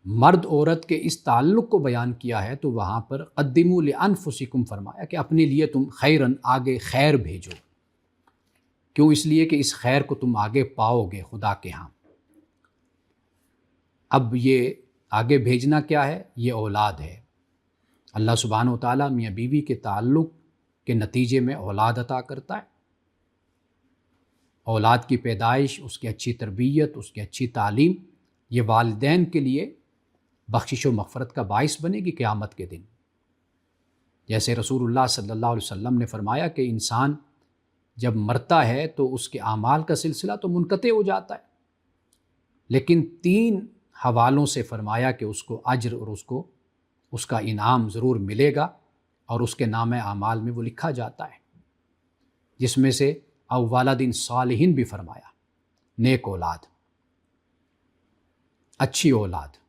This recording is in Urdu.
مرد عورت کے اس تعلق کو بیان کیا ہے تو وہاں پر قدموا لانفسکم فرمایا کہ اپنے لیے تم خیرن آگے خیر بھیجو. کیوں؟ اس لیے کہ اس خیر کو تم آگے پاؤ گے خدا کے ہاں. اب یہ آگے بھیجنا کیا ہے؟ یہ اولاد ہے. اللہ سبحانہ و تعالیٰ میاں بیوی کے تعلق کے نتیجے میں اولاد عطا کرتا ہے. اولاد کی پیدائش، اس کی اچھی تربیت، اس کی اچھی تعلیم، یہ والدین کے لیے بخشش و مغفرت کا باعث بنے گی قیامت کے دن. جیسے رسول اللہ صلی اللہ علیہ وسلم نے فرمایا کہ انسان جب مرتا ہے تو اس کے اعمال کا سلسلہ تو منقطع ہو جاتا ہے، لیکن 3 حوالوں سے فرمایا کہ اس کو اجر اور اس کا انعام ضرور ملے گا، اور اس کے نام اعمال میں وہ لکھا جاتا ہے، جس میں سے او والدین صالحین بھی فرمایا، نیک اولاد، اچھی اولاد.